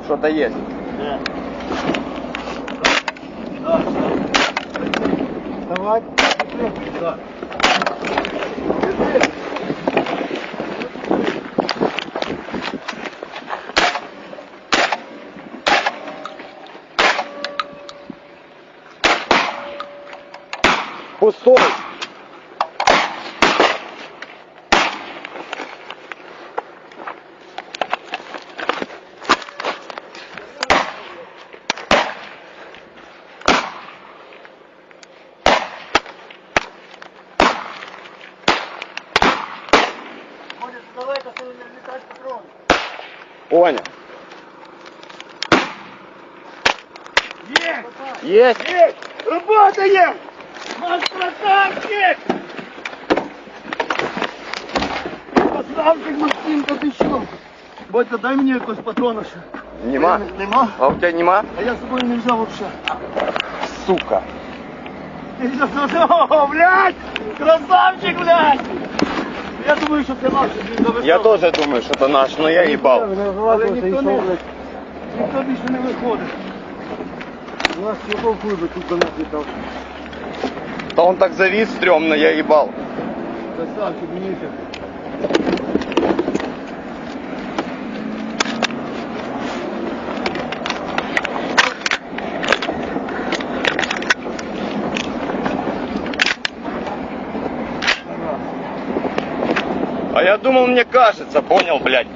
Что-то есть. Давай. Да. Пустой. Понял. Есть. Есть! Работаем! Наш красавчик! Красавчик, Максим, тут еще. Бодька, дай мені якось патрона ще. Нема? Нема? А у тебя нема? А я з собою не взяв вообще. Сука. Ти що, о, блядь! Красавчик, блядь! Я думаю, що це наш, він зависав. Я тоже думаю, что это наш, но я ебал. Але ніхто більше не виходить. У нас його клуби тут до нас літав. Да он так завис стрёмно, я ебал. Красавчик, мітер. А я думал, мне кажется, понял, блядь.